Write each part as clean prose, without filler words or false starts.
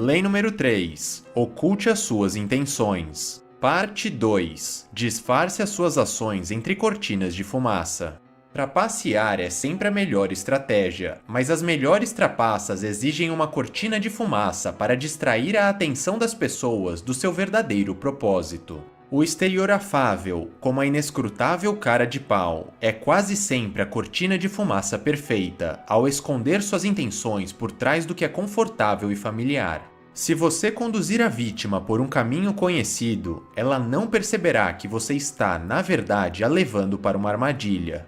Lei número 3. Oculte as suas intenções. Parte 2. Disfarce as suas ações entre cortinas de fumaça. Trapacear é sempre a melhor estratégia, mas as melhores trapaças exigem uma cortina de fumaça para distrair a atenção das pessoas do seu verdadeiro propósito. O exterior afável, como a inescrutável cara de pau, é quase sempre a cortina de fumaça perfeita, ao esconder suas intenções por trás do que é confortável e familiar. Se você conduzir a vítima por um caminho conhecido, ela não perceberá que você está, na verdade, a levando para uma armadilha.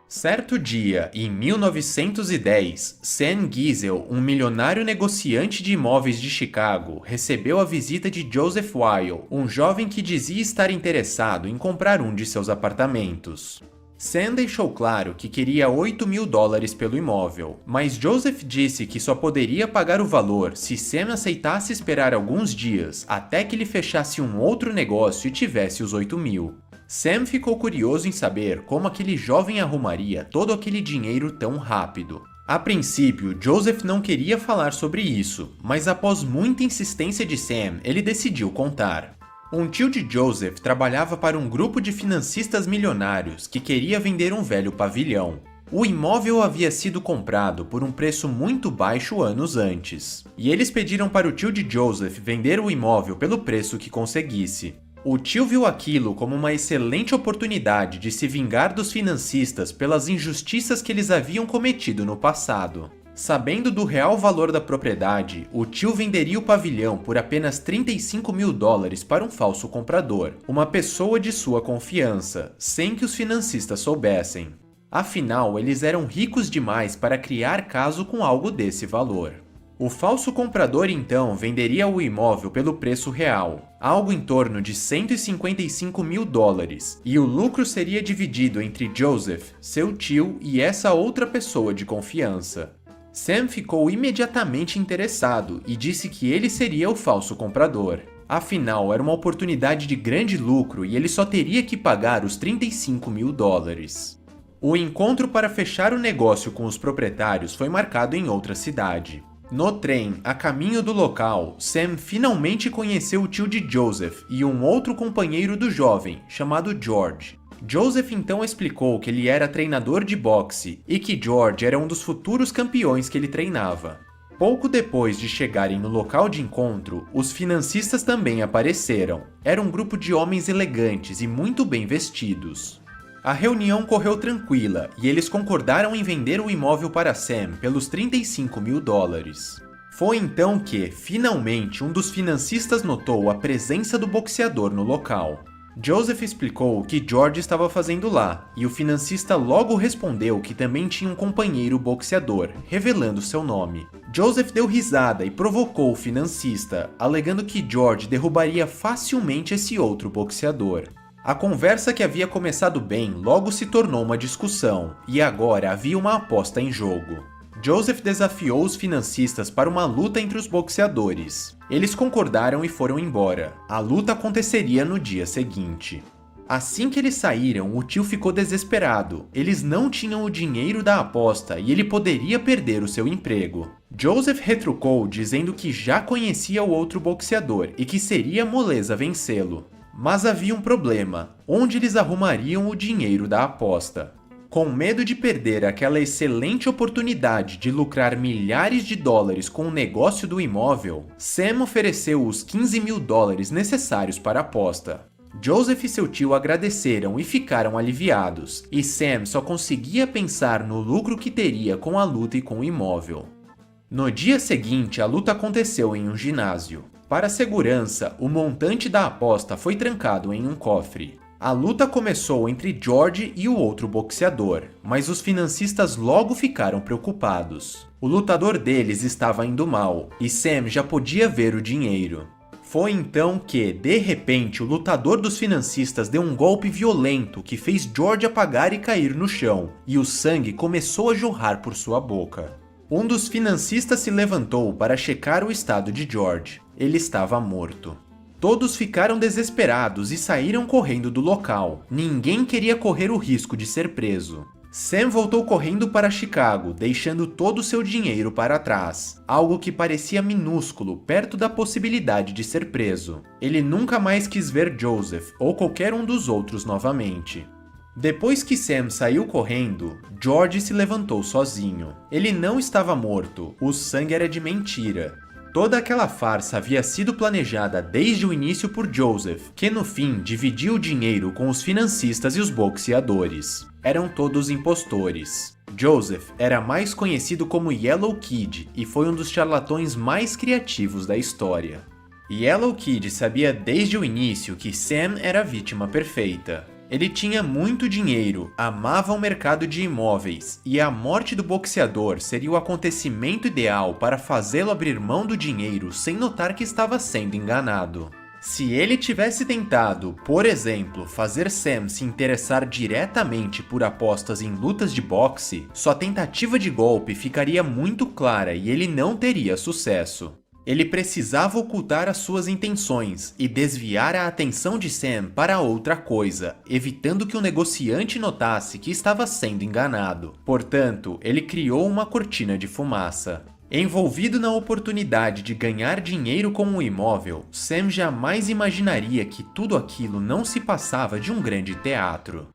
Certo dia, em 1910, Sam Giesel, um milionário negociante de imóveis de Chicago, recebeu a visita de Joseph Weil, um jovem que dizia estar interessado em comprar um de seus apartamentos. Sam deixou claro que queria $8.000 pelo imóvel, mas Joseph disse que só poderia pagar o valor se Sam aceitasse esperar alguns dias até que ele fechasse um outro negócio e tivesse os $8.000. Sam ficou curioso em saber como aquele jovem arrumaria todo aquele dinheiro tão rápido. A princípio, Joseph não queria falar sobre isso, mas após muita insistência de Sam, ele decidiu contar. Um tio de Joseph trabalhava para um grupo de financistas milionários que queria vender um velho pavilhão. O imóvel havia sido comprado por um preço muito baixo anos antes, e eles pediram para o tio de Joseph vender o imóvel pelo preço que conseguisse. O tio viu aquilo como uma excelente oportunidade de se vingar dos financistas pelas injustiças que eles haviam cometido no passado. Sabendo do real valor da propriedade, o tio venderia o pavilhão por apenas $35.000 para um falso comprador, uma pessoa de sua confiança, sem que os financistas soubessem. Afinal, eles eram ricos demais para criar caso com algo desse valor. O falso comprador então venderia o imóvel pelo preço real, algo em torno de $155.000, e o lucro seria dividido entre Joseph, seu tio e essa outra pessoa de confiança. Sam ficou imediatamente interessado e disse que ele seria o falso comprador. Afinal, era uma oportunidade de grande lucro e ele só teria que pagar os $35.000. O encontro para fechar o negócio com os proprietários foi marcado em outra cidade. No trem, a caminho do local, Sam finalmente conheceu o tio de Joseph e um outro companheiro do jovem, chamado George. Joseph então explicou que ele era treinador de boxe e que George era um dos futuros campeões que ele treinava. Pouco depois de chegarem no local de encontro, os financistas também apareceram. Era um grupo de homens elegantes e muito bem vestidos. A reunião correu tranquila e eles concordaram em vender o imóvel para Sam pelos $35.000. Foi então que, finalmente, um dos financistas notou a presença do boxeador no local. Joseph explicou o que George estava fazendo lá, e o financista logo respondeu que também tinha um companheiro boxeador, revelando seu nome. Joseph deu risada e provocou o financista, alegando que George derrubaria facilmente esse outro boxeador. A conversa que havia começado bem logo se tornou uma discussão, e agora havia uma aposta em jogo. Joseph desafiou os financistas para uma luta entre os boxeadores. Eles concordaram e foram embora. A luta aconteceria no dia seguinte. Assim que eles saíram, o tio ficou desesperado. Eles não tinham o dinheiro da aposta e ele poderia perder o seu emprego. Joseph retrucou dizendo que já conhecia o outro boxeador e que seria moleza vencê-lo. Mas havia um problema: onde eles arrumariam o dinheiro da aposta? Com medo de perder aquela excelente oportunidade de lucrar milhares de dólares com o negócio do imóvel, Sam ofereceu os $15.000 necessários para a aposta. Joseph e seu tio agradeceram e ficaram aliviados, e Sam só conseguia pensar no lucro que teria com a luta e com o imóvel. No dia seguinte, a luta aconteceu em um ginásio. Para a segurança, o montante da aposta foi trancado em um cofre. A luta começou entre George e o outro boxeador, mas os financistas logo ficaram preocupados. O lutador deles estava indo mal, e Sam já podia ver o dinheiro. Foi então que, de repente, o lutador dos financistas deu um golpe violento que fez George apagar e cair no chão, e o sangue começou a jorrar por sua boca. Um dos financistas se levantou para checar o estado de George. Ele estava morto. Todos ficaram desesperados e saíram correndo do local. Ninguém queria correr o risco de ser preso. Sam voltou correndo para Chicago, deixando todo o seu dinheiro para trás, algo que parecia minúsculo perto da possibilidade de ser preso. Ele nunca mais quis ver Joseph ou qualquer um dos outros novamente. Depois que Sam saiu correndo, George se levantou sozinho. Ele não estava morto, o sangue era de mentira. Toda aquela farsa havia sido planejada desde o início por Joseph, que no fim dividiu o dinheiro com os financistas e os boxeadores. Eram todos impostores. Joseph era mais conhecido como Yellow Kid e foi um dos charlatões mais criativos da história. Yellow Kid sabia desde o início que Sam era a vítima perfeita. Ele tinha muito dinheiro, amava o mercado de imóveis, e a morte do boxeador seria o acontecimento ideal para fazê-lo abrir mão do dinheiro sem notar que estava sendo enganado. Se ele tivesse tentado, por exemplo, fazer Sam se interessar diretamente por apostas em lutas de boxe, sua tentativa de golpe ficaria muito clara e ele não teria sucesso. Ele precisava ocultar as suas intenções e desviar a atenção de Sam para outra coisa, evitando que o negociante notasse que estava sendo enganado. Portanto, ele criou uma cortina de fumaça. Envolvido na oportunidade de ganhar dinheiro com o imóvel, Sam jamais imaginaria que tudo aquilo não se passava de um grande teatro.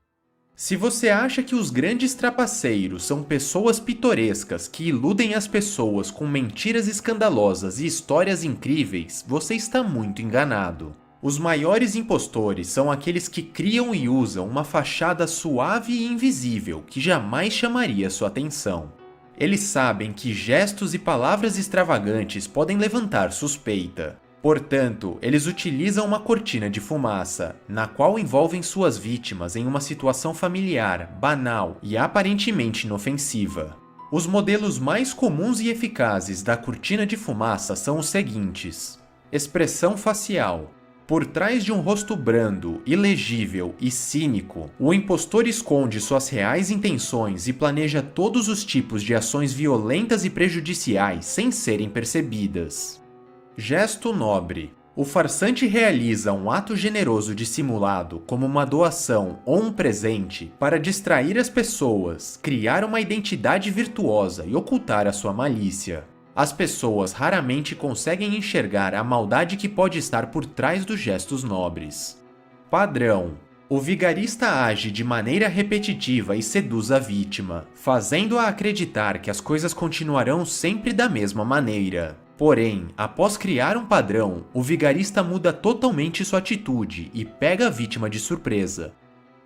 Se você acha que os grandes trapaceiros são pessoas pitorescas que iludem as pessoas com mentiras escandalosas e histórias incríveis, você está muito enganado. Os maiores impostores são aqueles que criam e usam uma fachada suave e invisível que jamais chamaria sua atenção. Eles sabem que gestos e palavras extravagantes podem levantar suspeita. Portanto, eles utilizam uma cortina de fumaça, na qual envolvem suas vítimas em uma situação familiar, banal e aparentemente inofensiva. Os modelos mais comuns e eficazes da cortina de fumaça são os seguintes: expressão facial. Por trás de um rosto brando, ilegível e cínico, o impostor esconde suas reais intenções e planeja todos os tipos de ações violentas e prejudiciais sem serem percebidas. Gesto nobre. O farsante realiza um ato generoso dissimulado, como uma doação ou um presente, para distrair as pessoas, criar uma identidade virtuosa e ocultar a sua malícia. As pessoas raramente conseguem enxergar a maldade que pode estar por trás dos gestos nobres. Padrão. O vigarista age de maneira repetitiva e seduz a vítima, fazendo-a acreditar que as coisas continuarão sempre da mesma maneira. Porém, após criar um padrão, o vigarista muda totalmente sua atitude e pega a vítima de surpresa.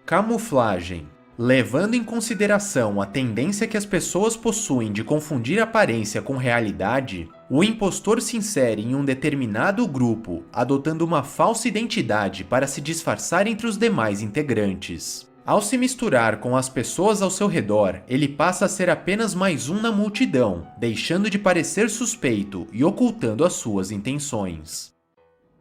Camuflagem. Levando em consideração a tendência que as pessoas possuem de confundir aparência com realidade, o impostor se insere em um determinado grupo, adotando uma falsa identidade para se disfarçar entre os demais integrantes. Ao se misturar com as pessoas ao seu redor, ele passa a ser apenas mais um na multidão, deixando de parecer suspeito e ocultando as suas intenções.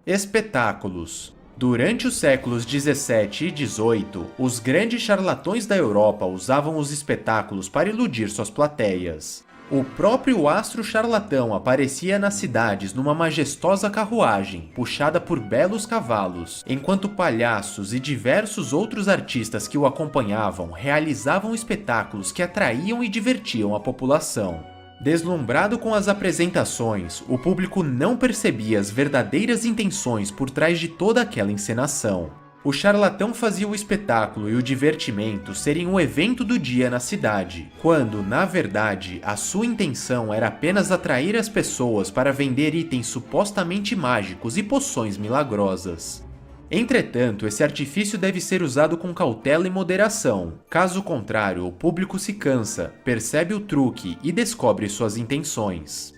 Espetáculos. Durante os séculos 17 e 18, os grandes charlatões da Europa usavam os espetáculos para iludir suas plateias. O próprio astro charlatão aparecia nas cidades numa majestosa carruagem, puxada por belos cavalos, enquanto palhaços e diversos outros artistas que o acompanhavam realizavam espetáculos que atraíam e divertiam a população. Deslumbrado com as apresentações, o público não percebia as verdadeiras intenções por trás de toda aquela encenação. O charlatão fazia o espetáculo e o divertimento serem o evento do dia na cidade, quando, na verdade, a sua intenção era apenas atrair as pessoas para vender itens supostamente mágicos e poções milagrosas. Entretanto, esse artifício deve ser usado com cautela e moderação. Caso contrário, o público se cansa, percebe o truque e descobre suas intenções.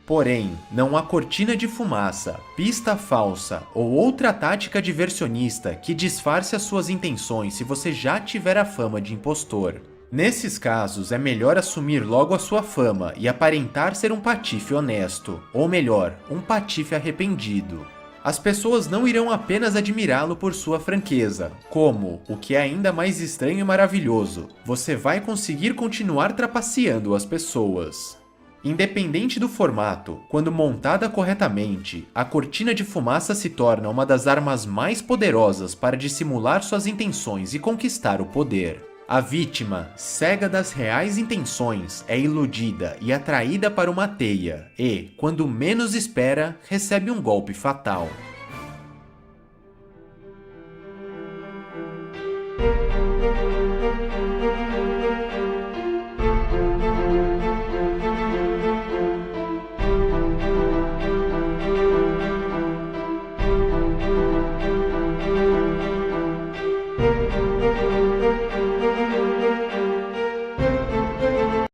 Porém, não há cortina de fumaça, pista falsa ou outra tática diversionista que disfarce as suas intenções se você já tiver a fama de impostor. Nesses casos, é melhor assumir logo a sua fama e aparentar ser um patife honesto, ou melhor, um patife arrependido. As pessoas não irão apenas admirá-lo por sua franqueza, como, o que é ainda mais estranho e maravilhoso, você vai conseguir continuar trapaceando as pessoas. Independente do formato, quando montada corretamente, a cortina de fumaça se torna uma das armas mais poderosas para dissimular suas intenções e conquistar o poder. A vítima, cega das reais intenções, é iludida e atraída para uma teia e, quando menos espera, recebe um golpe fatal.